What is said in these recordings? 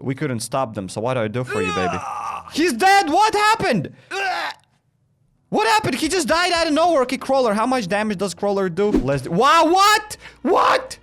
we couldn't stop them. So what do I do for you, baby? He's dead. What happened? What happened? He just died out of nowhere. Okay, Crawler. How much damage does Crawler do? Wow, what? What?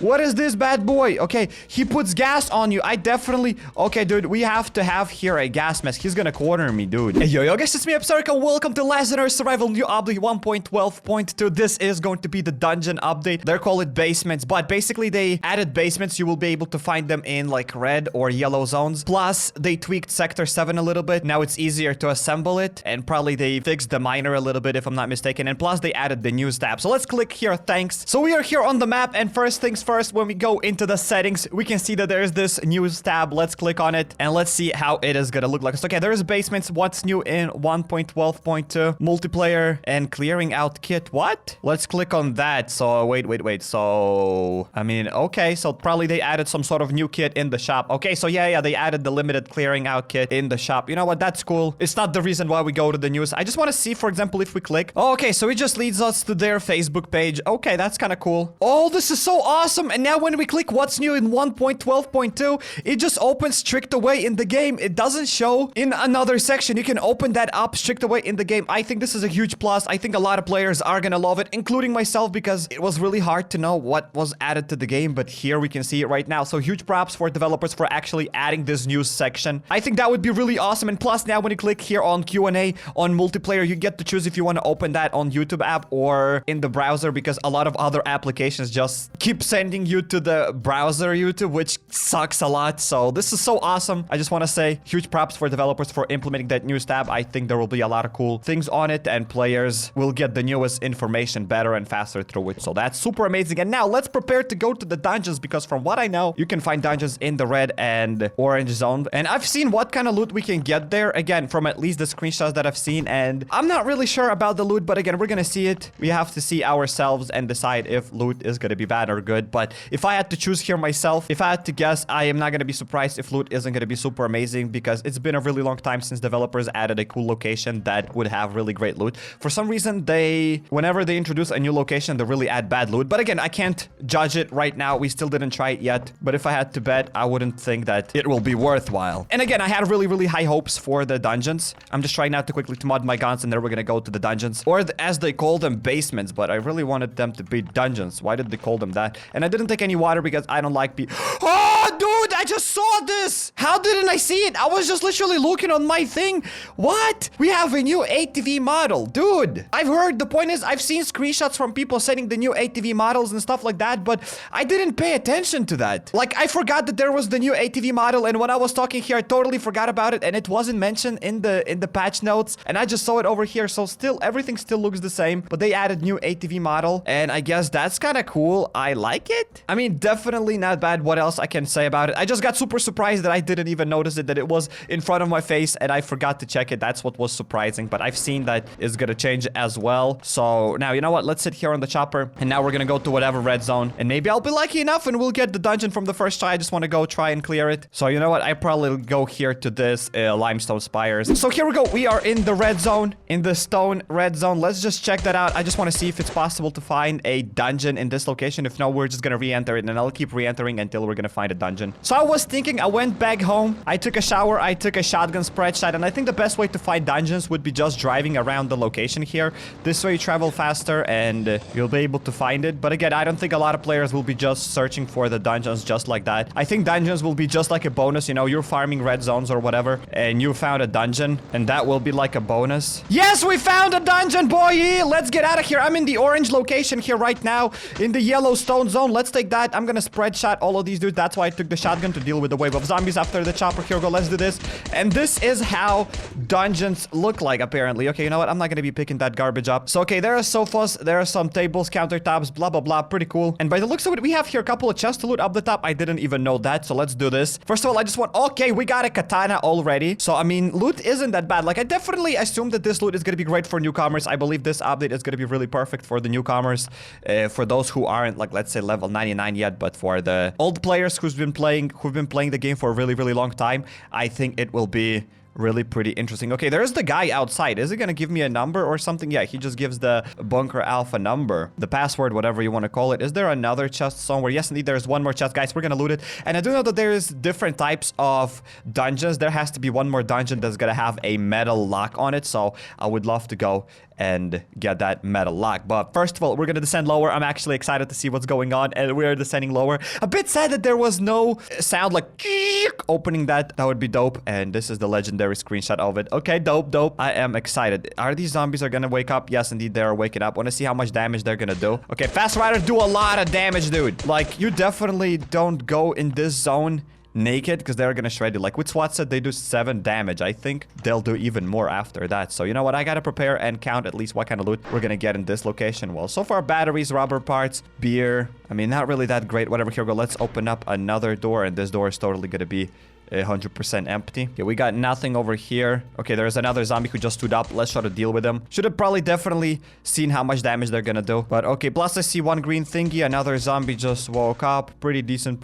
What is this bad boy? Okay, he puts gas on you. I definitely... Okay, dude, we have to have here a gas mask. He's gonna corner me, dude. Hey, yo, guys, it's me, HappyCairek, and welcome to Legendary Survival New Update 1.12.2. This is going to be the dungeon update. They call it basements, but basically they added basements. You will be able to find them in like red or yellow zones. Plus, they tweaked Sector 7 a little bit. Now it's easier to assemble it, and probably they fixed the miner a little bit, if I'm not mistaken. And plus, they added the news tab. So let's click here, thanks. So we are here on the map, and first things first, when we go into the settings, we can see that there's this news tab. Let's click on it and let's see how it is gonna look like. So, okay, there's basements. What's new in 1.12.2? Multiplayer and clearing out kit. What? Let's click on that. So wait. So I mean, okay, so probably they added some sort of new kit in the shop. Okay, so yeah, they added the limited clearing out kit in the shop. You know what? That's cool. It's not the reason why we go to the news. I just want to see, for example, if we click. Oh, okay, so it just leads us to their Facebook page. Okay, that's kind of cool. Oh, this is so awesome. And now when we click what's new in 1.12.2, it just opens strict away in the game. It doesn't show in another section. You can open that up strict away in the game. I think this is a huge plus. I think a lot of players are gonna love it, including myself, because it was really hard to know what was added to the game, but here we can see it right now. So huge props for developers for actually adding this news section. I think that would be really awesome. And plus, now when you click here on Q&A on multiplayer, you get to choose if you want to open that on YouTube app or in the browser, because a lot of other applications just keep sending you to the browser YouTube, which sucks a lot. So this is so awesome. I just want to say huge props for developers for implementing that news tab. I think there will be a lot of cool things on it, and players will get the newest information better and faster through it. So that's super amazing. And now let's prepare to go to the dungeons, because from what I know, you can find dungeons in the red and orange zone. And I've seen what kind of loot we can get there, again, from at least the screenshots that I've seen. And I'm not really sure about the loot, but again, we're gonna see it. We have to see ourselves and decide if loot is gonna be bad or good. But if I had to choose here myself, if I had to guess, I am not gonna be surprised if loot isn't gonna be super amazing, because it's been a really long time since developers added a cool location that would have really great loot. For some reason, whenever they introduce a new location, they really add bad loot. But again, I can't judge it right now. We still didn't try it yet. But if I had to bet, I wouldn't think that it will be worthwhile. And again, I had really high hopes for the dungeons. I'm just trying not to quickly to mod my guns, and then we're gonna go to the dungeons, or as they call them, basements. But I really wanted them to be dungeons. Why did they call them that? And I didn't take any water because I don't like Oh, dude, I just saw this. How didn't I see it? I was just literally looking on my thing. What? We have a new ATV model. Dude, I've heard, the point is, I've seen screenshots from people sending the new ATV models and stuff like that, but I didn't pay attention to that. Like, I forgot that there was the new ATV model, and when I was talking here, I totally forgot about it, and it wasn't mentioned in the patch notes, and I just saw it over here. So still, everything still looks the same, but they added new ATV model, and I guess that's kind of cool. I like it. I mean, definitely not bad. What else I can say about it? I just got super surprised that I didn't even notice it, that it was in front of my face, and I forgot to check it. That's what was surprising, but I've seen that it's gonna change as well. So now, you know what? Let's sit here on the chopper, and now we're gonna go to whatever red zone, and maybe I'll be lucky enough and we'll get the dungeon from the first try. I just want to go try and clear it. So you know what? I probably go here to this limestone spires. So here we go. We are in the red zone, in the stone red zone. Let's just check that out. I just want to see if it's possible to find a dungeon in this location. If no, we're just gonna re-enter it, and I'll keep re-entering until we're gonna find a dungeon. So I was thinking, I went back home, I took a shower, I took a shotgun spread shot, and I think the best way to find dungeons would be just driving around the location here. This way you travel faster and you'll be able to find it. But again, I don't think a lot of players will be just searching for the dungeons just like that. I think dungeons will be just like a bonus. You know, you're farming red zones or whatever, and you found a dungeon, and that will be like a bonus. Yes, we found a dungeon, boy! Let's get out of here. I'm in the orange location here right now, in the yellow stone zone. Let's take that. I'm gonna spread shot all of these dudes. That's why I took the shotgun, to deal with the wave of zombies after the chopper. Here we go. Let's do this. And this is how dungeons look like, apparently. Okay, you know what? I'm not gonna be picking that garbage up. So, okay, there are sofas, there are some tables, countertops, blah, blah, blah. Pretty cool. And by the looks of it, we have here a couple of chests to loot up the top. I didn't even know that, so let's do this. First of all, I just want... Okay, we got a katana already. So, I mean, loot isn't that bad. Like, I definitely assume that this loot is gonna be great for newcomers. I believe this update is gonna be really perfect for the newcomers. For those who aren't, like, let's say level 99 yet, but for the old players who've been playing the game for a really long time, I think it will be really pretty interesting. Okay, there's the guy outside. Is it gonna give me a number or something? Yeah, he just gives the bunker alpha number, the password, whatever you want to call it. Is there another chest somewhere? Yes, indeed, there's one more chest. Guys, we're gonna loot it. And I do know that there's different types of dungeons. There has to be one more dungeon that's gonna have a metal lock on it, so I would love to go and get that metal lock. But first of all, we're gonna descend lower. I'm actually excited to see what's going on, and we're descending lower. A bit sad that there was no sound like opening that. That would be dope. And this is the legendary screenshot of it. Okay, dope. I am excited. Are these zombies gonna wake up? Yes, indeed, they are waking up. Want to see how much damage they're gonna do? Okay, fast riders do a lot of damage, dude. Like, you definitely don't go in this zone naked, because they're gonna shred you. Like with SWAT set, they do 7 damage. I think they'll do even more after that. So you know what, I gotta prepare and count at least what kind of loot we're gonna get in this location. Well, so far, batteries, rubber parts, beer. I mean, not really that great. Whatever. Here we go. Let's open up another door, and this door is totally gonna be 100% empty. Okay, we got nothing over here. Okay, there's another zombie who just stood up. Let's try to deal with him. Should have probably definitely seen how much damage they're gonna do. But okay, plus I see one green thingy. Another zombie just woke up. Pretty decent.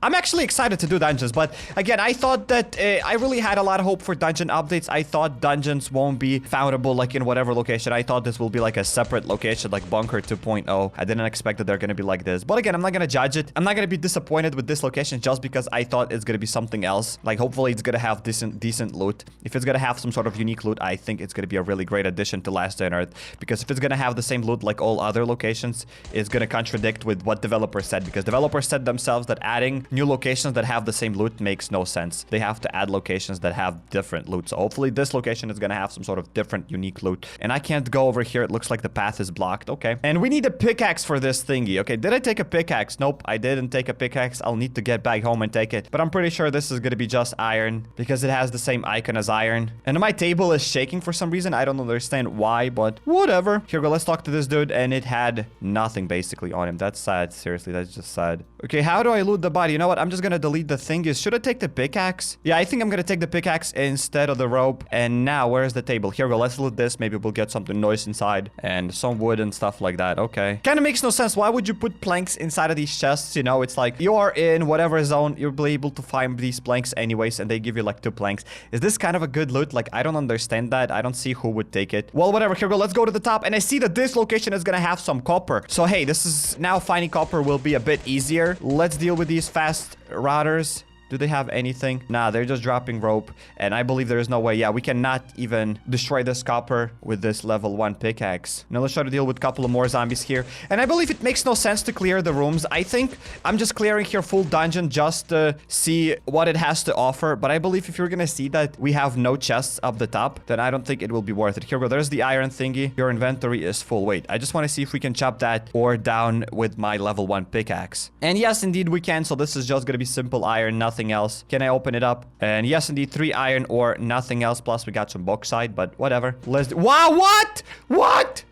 I'm actually excited to do dungeons, but again, I thought that I really had a lot of hope for dungeon updates. I thought dungeons won't be foundable like in whatever location. I thought this will be like a separate location, like Bunker 2.0. I didn't expect that they're gonna be like this. But again, I'm not gonna judge it. I'm not gonna be disappointed with this location just because I thought it's gonna be something else. Like, hopefully it's gonna have decent loot. If it's gonna have some sort of unique loot, I think it's gonna be a really great addition to Last Day on Earth. Because if it's gonna have the same loot like all other locations, it's gonna contradict with what developers said. Because developers said themselves that adding new locations that have the same loot makes no sense. They have to add locations that have different loot. So hopefully this location is gonna have some sort of different unique loot. And I can't go over here. It looks like the path is blocked. Okay. And we need a pickaxe for this thingy. Okay, did I take a pickaxe? Nope, I didn't take a pickaxe. I'll need to get back home and take it. But I'm pretty sure this is gonna be just iron because it has the same icon as iron. And my table is shaking for some reason. I don't understand why, but whatever. Here we go. Let's talk to this dude. And it had nothing basically on him. That's sad. Seriously, that's just sad. Okay, how do I loot the body? You know what? I'm just gonna delete the thingies. Should I take the pickaxe? Yeah, I think I'm gonna take the pickaxe instead of the rope. And now, where's the table? Here we go. Let's loot this. Maybe we'll get something nice inside and some wood and stuff like that. Okay. Kind of makes no sense. Why would you put planks inside of these chests? You know, it's like you are in whatever zone. You'll be able to find these planks anyways, and they give you like 2 planks. Is this kind of a good loot? Like, I don't understand that. I don't see who would take it. Well, whatever. Here we go. Let's go to the top. And I see that this location is gonna have some copper. So, hey, this is now finding copper will be a bit easier. Let's deal with these fast routers. Do they have anything? Nah, they're just dropping rope. And I believe there is no way. Yeah, we cannot even destroy this copper with this level 1 pickaxe. Now let's try to deal with a couple of more zombies here. And I believe it makes no sense to clear the rooms. I think I'm just clearing here full dungeon just to see what it has to offer. But I believe if you're gonna see that we have no chests up the top, then I don't think it will be worth it. Here we go. There's the iron thingy. Your inventory is full. Wait, I just want to see if we can chop that ore down with my level 1 pickaxe. And yes, indeed we can. So this is just gonna be simple iron, nothing else. Can I open it up? And yes, indeed, 3 iron ore, nothing else. Plus, we got some bauxite, but whatever. Let's do— Wow, what? What?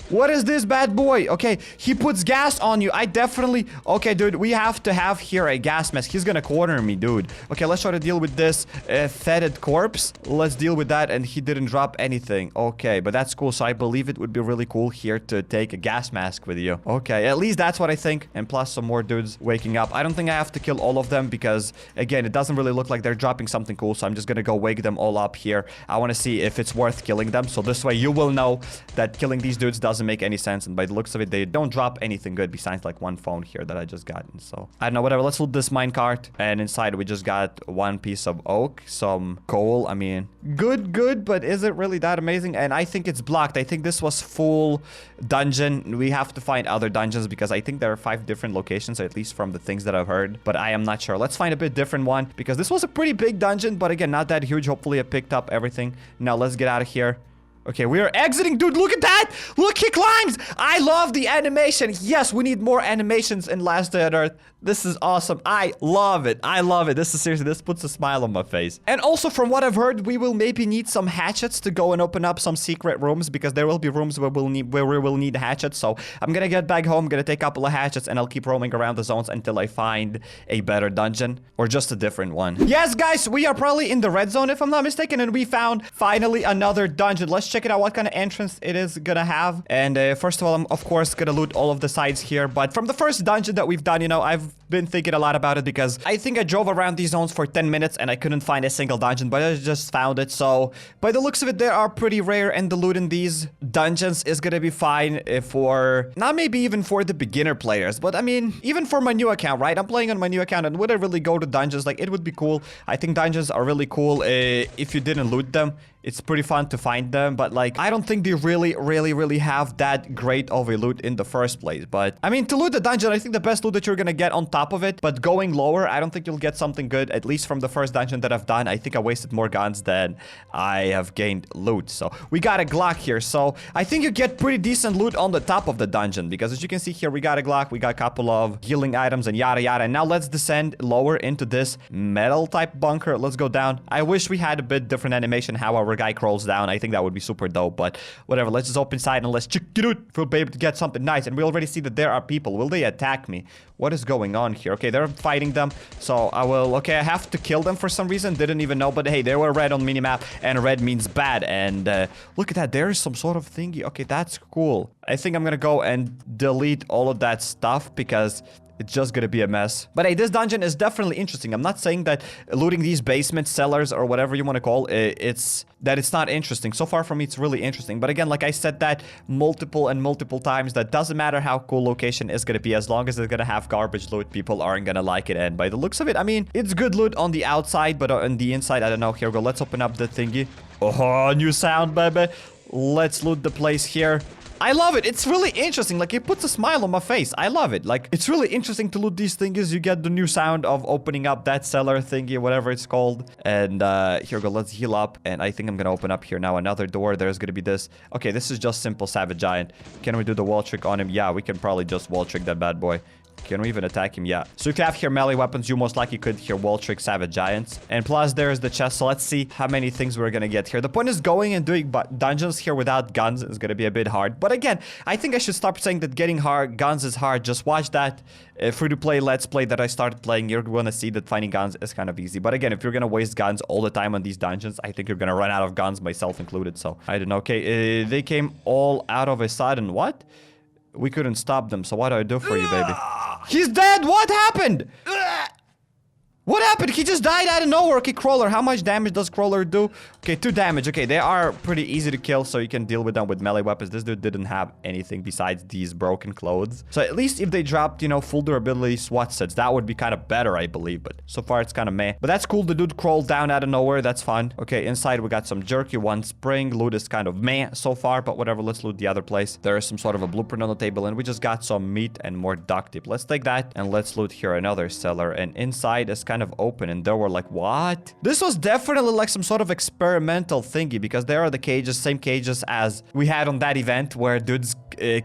What is this bad boy? Okay, he puts gas on you. I definitely— Okay, dude, we have to have here a gas mask. He's gonna corner me, dude. Okay, let's try to deal with this fetid corpse. Let's deal with that, and he didn't drop anything. Okay, but that's cool. So I believe it would be really cool here to take a gas mask with you. Okay, at least that's what I think. And plus some more dudes waking up. I don't think I have to kill all of them because, again, it doesn't really look like they're dropping something cool. So I'm just gonna go wake them all up here. I want to see if it's worth killing them. So this way you will know that killing these dudes doesn't make any sense, and by the looks of it, they don't drop anything good besides like 1 phone here that I just gotten. So I don't know, whatever. Let's loot this minecart, and inside we just got 1 piece of oak, some coal. I mean, good, but is it really that amazing? And I think it's blocked. I think this was full dungeon. We have to find other dungeons because I think there are 5 different locations, at least from the things that I've heard, but I am not sure. Let's find a bit different one because this was a pretty big dungeon, but again, not that huge. Hopefully I picked up everything. Now let's get out of here. Okay, we are exiting. Dude, look at that. Look, he climbs. I love the animation. Yes, we need more animations in Last Day on Earth. This is awesome. I love it. I love it. This is seriously, this puts a smile on my face. And also, from what I've heard, we will maybe need some hatchets to go and open up some secret rooms because there will be rooms where we will need hatchets. So I'm gonna get back home, gonna take a couple of hatchets, and I'll keep roaming around the zones until I find a better dungeon or just a different one. Yes, guys, we are probably in the red zone if I'm not mistaken, and we found finally another dungeon. Let's check check it out, what kind of entrance it is gonna have. And first of all, I'm of course gonna loot all of the sides here. But from the first dungeon that we've done, you know, I've been thinking a lot about it because I think I drove around these zones for 10 minutes and I couldn't find a single dungeon, but I just found it. So by the looks of it, they are pretty rare, and the loot in these dungeons is gonna be fine for, not maybe even for the beginner players, but I mean, even for my new account, right? I'm playing on my new account, and would I really go to dungeons? Like, it would be cool. I think dungeons are really cool if you didn't loot them. It's pretty fun to find them, but like, I don't think they really have that great of a loot in the first place. But I mean, to loot the dungeon, I think the best loot that you're gonna get on top of it, but going lower, I don't think you'll get something good, at least from the first dungeon that I've done. I think I wasted more guns than I have gained loot. So we got a Glock here, so I think you get pretty decent loot on the top of the dungeon, because as you can see here, we got a Glock, we got a couple of healing items and yada yada. And now let's descend lower into this metal type bunker. Let's go down. I wish we had a bit different animation how our guy crawls down. I think that would be super dope, but whatever. Let's just open inside and let's check it out. We'll be able to get something nice. And we already see that there are people. Will they attack me? What is going on here? Okay, they're fighting them, so I will... Okay, I have to kill them for some reason. Didn't even know, but hey, they were red on minimap, and red means bad. And look at that. There is some sort of thingy. Okay, that's cool. I think I'm gonna go and delete all of that stuff because it's just gonna be a mess. But hey, this dungeon is definitely interesting. I'm not saying that looting these basement cellars or whatever you want to call it, it's not interesting. So far from me, it's really interesting. But again, like I said that multiple times, that doesn't matter how cool location is gonna be, as long as it's gonna have garbage loot, people aren't gonna like it. And by the looks of it, I mean, it's good loot on the outside, but on the inside, I don't know. Here we go. Let's open up the thingy. Oh, new sound, baby. Let's loot the place here. I love it. It's really interesting. Like, it puts a smile on my face. I love it. Like, it's really interesting to loot these things. You get the new sound of opening up that cellar thingy, whatever it's called. And here we go. Let's heal up. And I think I'm gonna open up here now another door. There's gonna be this. Okay, this is just simple Savage Giant. Can we do the wall trick on him? Yeah, we can probably just wall trick that bad boy. Can we even attack him? Yeah. So if you have here melee weapons, you most likely could here wall trick Savage Giants. And plus there's the chest. So let's see how many things we're gonna get here. The point is going and doing dungeons here without guns is gonna be a bit hard. But again, I think I should stop saying that getting guns is hard. Just watch that free-to-play Let's Play that I started playing. You're gonna see that finding guns is kind of easy. But again, if you're gonna waste guns all the time on these dungeons, I think you're gonna run out of guns, myself included. So I don't know. Okay, they came all out of a sudden. What? We couldn't stop them. So what do I do for you, baby? He's dead! What happened? What happened? He just died out of nowhere. Okay, Crawler. How much damage does Crawler do? Okay, 2 damage. Okay, they are pretty easy to kill, so you can deal with them with melee weapons. This dude didn't have anything besides these broken clothes. So at least if they dropped, you know, full durability SWAT sets, that would be kind of better, I believe. But so far, it's kind of meh. But that's cool. The dude crawled down out of nowhere. That's fun. Okay, inside, we got some jerky, 1 spring. Loot is kind of meh so far, but whatever. Let's loot the other place. There is some sort of a blueprint on the table, and we just got some meat and more duct tape. Let's take that, and let's loot here another cellar. And inside is kind of open, and there were like, what? This was definitely like some sort of experimental thingy, because there are the cages, same cages as we had on that event where dudes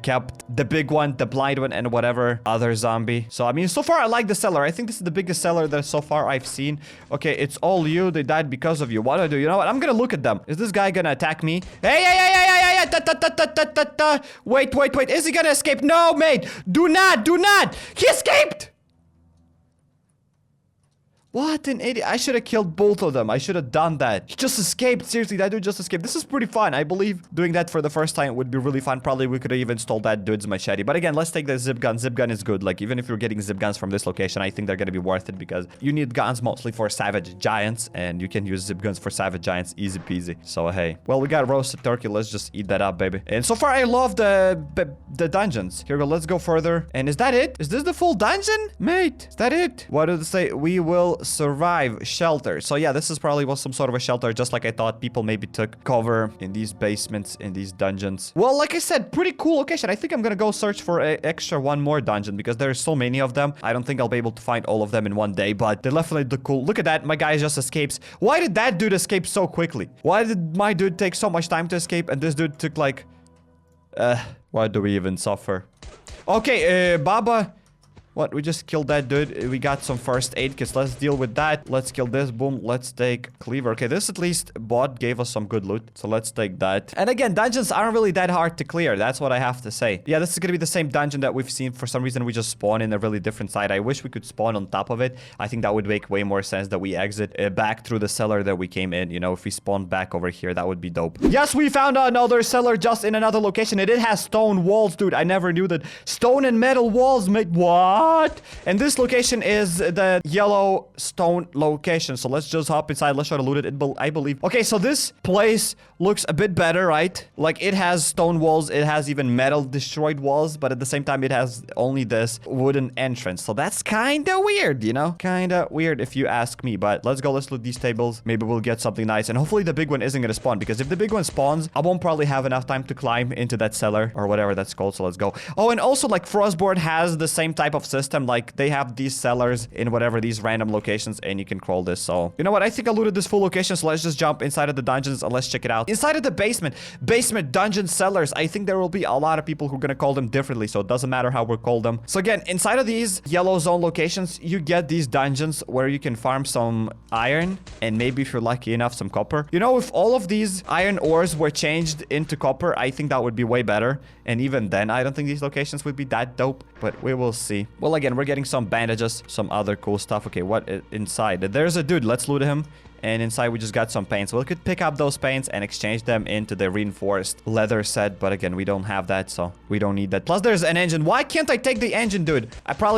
kept the big one, the blind one, and whatever other zombie. So I mean, so far I like the cellar. I think this is the biggest cellar that so far I've seen. Okay, it's all you. They died because of you. What do I do? You know what? I'm gonna look at them. Is this guy gonna attack me? Hey, wait. Is he gonna escape? No, mate. Do not. He escaped. What an idiot. I should have killed both of them. I should have done that. He just escaped. Seriously, that dude just escaped. This is pretty fun. I believe doing that for the first time would be really fun. Probably we could have even stole that dude's machete. But again, let's take the zip gun. Zip gun is good. Like, even if you're getting zip guns from this location, I think they're gonna be worth it, because you need guns mostly for Savage Giants, and you can use zip guns for Savage Giants. Easy peasy. So, hey. Well, we got roasted turkey. Let's just eat that up, baby. And so far, I love the dungeons. Here we go. Let's go further. And is that it? Is this the full dungeon? Mate, is that it? What did it say? We will survive shelter. So yeah, this is probably was some sort of a shelter, just like I thought. People maybe took cover in these basements, in these dungeons. Well, like I said, pretty cool location. I think I'm gonna go search for an extra 1 more dungeon, because there's so many of them. I don't think I'll be able to find all of them in one day, but they definitely look cool. Look at that. My guy just escapes. Why did that dude escape so quickly? Why did my dude take so much time to escape, and this dude took like... why do we even suffer? Okay, Baba... What? We just killed that dude. We got some first aid kits. Let's deal with that. Let's kill this. Boom. Let's take cleaver. Okay, this at least bot gave us some good loot. So let's take that. And again, dungeons aren't really that hard to clear. That's what I have to say. Yeah, this is gonna be the same dungeon that we've seen. For some reason, we just spawn in a really different side. I wish we could spawn on top of it. I think that would make way more sense that we exit back through the cellar that we came in. You know, if we spawn back over here, that would be dope. Yes, we found another cellar just in another location. And it has stone walls, dude. I never knew that stone and metal walls make what? And this location is the yellow stone location. So let's just hop inside. Let's try to loot it. I believe. Okay, so this place looks a bit better, right? Like it has stone walls. It has even metal destroyed walls. But at the same time, it has only this wooden entrance. So that's kind of weird, you know? Kind of weird if you ask me. But let's go. Let's loot these tables. Maybe we'll get something nice. And hopefully the big one isn't going to spawn. Because if the big one spawns, I won't probably have enough time to climb into that cellar or whatever that's called. So let's go. Oh, and also like Frostboard has the same type of system. Like they have these cellars in whatever these random locations and you can crawl this. So you know what? I think I looted this full location. So let's just jump inside of the dungeons and let's check it out. Inside of the basement dungeon cellars. I think there will be a lot of people who are going to call them differently. So it doesn't matter how we call them. So again, inside of these yellow zone locations, you get these dungeons where you can farm some iron and maybe if you're lucky enough, some copper. You know, if all of these iron ores were changed into copper, I think that would be way better. And even then, I don't think these locations would be that dope, but we will see. Well, again, we're getting some bandages, some other cool stuff. Okay, what inside? There's a dude. Let's loot him. And inside we just got some paints. So we could pick up those paints and exchange them into the reinforced leather set. But again, we don't have that, so we don't need that. Plus there's an engine. Why can't I take the engine, dude?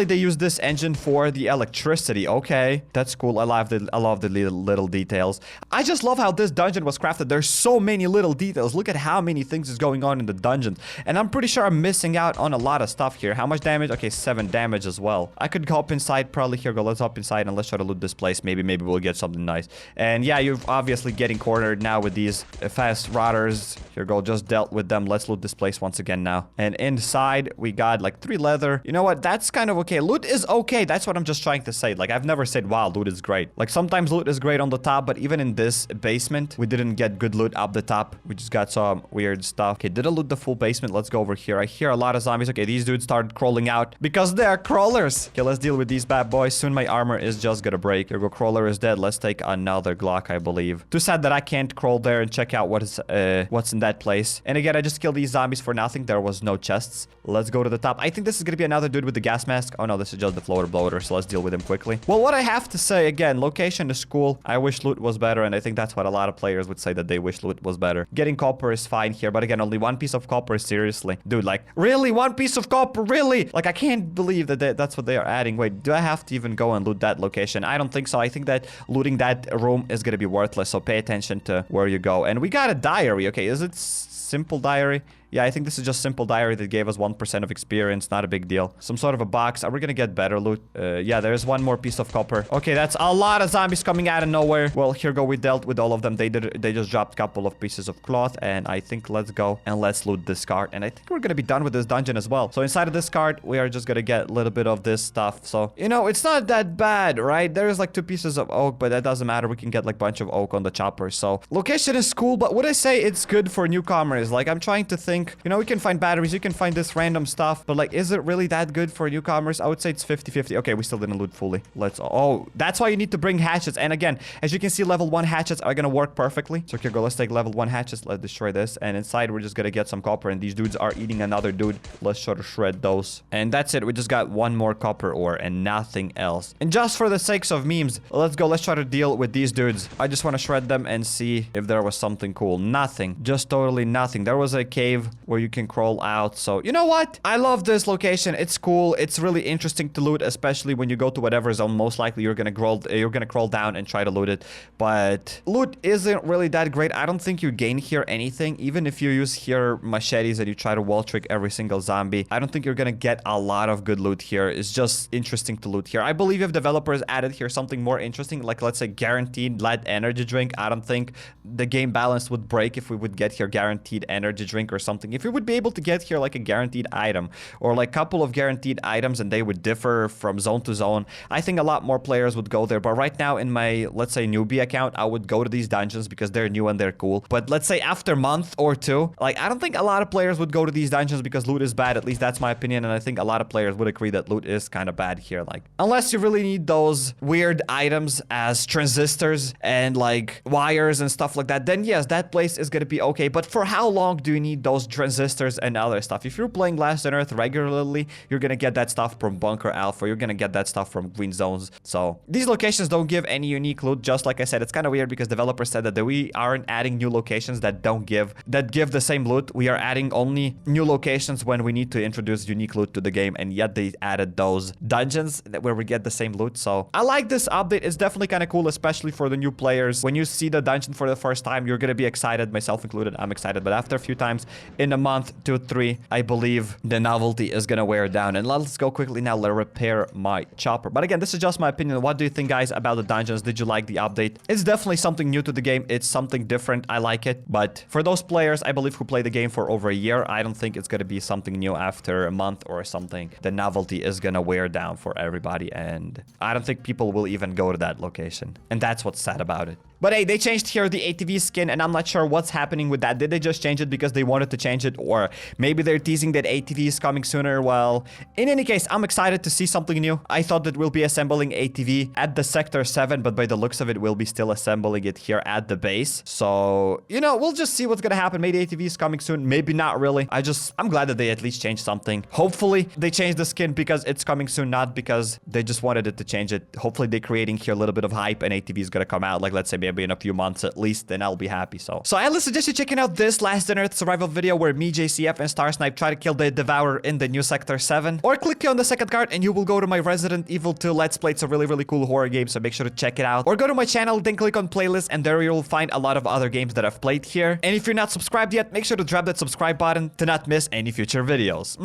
They use this engine for the electricity. Okay, that's cool. I love the little details. I just love how this dungeon was crafted. There's so many little details. Look at how many things is going on in the dungeon. And I'm pretty sure I'm missing out on a lot of stuff here. How much damage? Okay, 7 damage as well. I could hop inside probably. Here, go. Let's hop inside and let's try to loot this place. Maybe we'll get something nice. And yeah, you're obviously getting cornered now with these fast rotters. Here, go. Just dealt with them. Let's loot this place once again now. And inside, we got like 3 leather. You know what? That's kind of okay. Loot is okay. That's what I'm just trying to say. Like, I've never said, wow, loot is great. Like, sometimes loot is great on the top, but even in this basement, we didn't get good loot up the top. We just got some weird stuff. Okay, did I loot the full basement? Let's go over here. I hear a lot of zombies. Okay, these dudes started crawling out because they're crawlers. Okay, let's deal with these bad boys. Soon my armor is just gonna break. Here, go. Crawler is dead. Let's take another Glock, I believe. Too sad that I can't crawl there and check out what's in that place. And again, I just killed these zombies for nothing. There was no chests. Let's go to the top. I think this is gonna be another dude with the gas mask. Oh no, this is just the floater bloater. So let's deal with him quickly. Well, what I have to say, again, location is cool. I wish loot was better, and I think that's what a lot of players would say, that they wish loot was better. Getting copper is fine here, but again, only 1 piece of copper. Seriously, dude, like, really? 1 piece of copper? Really? Like, I can't believe that that's what they are adding. Wait, do I have to even go and loot that location? I don't think so. I think that looting that room is gonna be worthless, so pay attention to where you go. And we got a diary. Okay, is it simple diary? Yeah, I think this is just simple diary that gave us 1% of experience. Not a big deal. Some sort of a box. Are we gonna get better loot? Yeah, there's 1 more piece of copper. Okay, that's a lot of zombies coming out of nowhere. Well, here go. We dealt with all of them. They just dropped a couple of pieces of cloth. And I think let's go and let's loot this cart. And I think we're gonna be done with this dungeon as well. So inside of this cart, we are just gonna get a little bit of this stuff. So, you know, it's not that bad, right? There's like 2 pieces of oak, but that doesn't matter. We can get like a bunch of oak on the chopper. So location is cool, but would I say it's good for newcomers? Like, I'm trying to think. You know, we can find batteries, you can find this random stuff, but like, is it really that good for newcomers? I would say it's 50-50. Okay, we still didn't loot fully. Oh, that's why you need to bring hatchets. And again, as you can see, level 1 hatchets are gonna work perfectly. So here, go. Let's take level 1 hatchets. Let's destroy this. And inside, we're just gonna get some copper. And these dudes are eating another dude. Let's try to shred those. And that's it. We just got 1 more copper ore and nothing else. And just for the sakes of memes, let's go. Let's try to deal with these dudes. I just want to shred them and see if there was something cool. Nothing. Just totally nothing. There was a cave where you can crawl out. So you know what? I love this location. It's cool. It's really interesting to loot, especially when you go to whatever zone. Most likely you're gonna crawl down and try to loot it. But loot isn't really that great. I don't think you gain here anything. Even if you use here machetes and you try to wall trick every single zombie, I don't think you're gonna get a lot of good loot here. It's just interesting to loot here. I believe if developers added here something more interesting, like let's say guaranteed lead energy drink, I don't think the game balance would break if we would get here guaranteed energy drink or something something. If you would be able to get here like a guaranteed item or like a couple of guaranteed items and they would differ from zone to zone, I think a lot more players would go there. But right now in my, let's say, newbie account, I would go to these dungeons because they're new and they're cool. But let's say after a month or two, like I don't think a lot of players would go to these dungeons because loot is bad. At least that's my opinion. And I think a lot of players would agree that loot is kind of bad here. Like unless you really need those weird items as transistors and like wires and stuff like that, then yes, that place is going to be okay. But for how long do you need those transistors and other stuff? If you're playing Last on Earth regularly, you're going to get that stuff from Bunker Alpha. You're going to get that stuff from Green Zones. So these locations don't give any unique loot. Just like I said, it's kind of weird because developers said that we aren't adding new locations that give the same loot. We are adding only new locations when we need to introduce unique loot to the game, and yet they added those dungeons where we get the same loot. So I like this update. It's definitely kind of cool, especially for the new players. When you see the dungeon for the first time, you're gonna be excited, myself included. I'm excited, but after a few times, in a month, 2 or 3, I believe the novelty is gonna wear down. And let's go quickly now repair my chopper. But again, this is just my opinion. What do you think, guys, about the dungeons? Did you like the update? It's definitely something new to the game. It's something different. I like it. But for those players, I believe, who play the game for over a year, I don't think it's gonna be something new after a month or something. The novelty is gonna wear down for everybody, and I don't think people will even go to that location. And that's what's sad about it. But hey, they changed here the ATV skin, and I'm not sure what's happening with that. Did they just change it because they wanted to change it? Or maybe they're teasing that ATV is coming sooner? Well, in any case, I'm excited to see something new. I thought that we'll be assembling ATV at the Sector 7, but by the looks of it, we'll be still assembling it here at the base. So, you know, we'll just see what's gonna happen. Maybe ATV is coming soon. Maybe not really. I'm glad that they at least changed something. Hopefully, they changed the skin because it's coming soon, not because they just wanted it to change it. Hopefully, they're creating here a little bit of hype, and ATV is gonna come out, like, let's say, maybe in a few months at least, then I'll be happy. So I highly suggest you checking out this Last on Earth survival video where me, JCF, and Star Snipe try to kill the Devourer in the new Sector 7. Or click here on the second card and you will go to my Resident Evil 2 Let's Play. It's a really, really cool horror game, so make sure to check it out. Or go to my channel, then click on playlist, and there you'll find a lot of other games that I've played here. And if you're not subscribed yet, make sure to drop that subscribe button to not miss any future videos.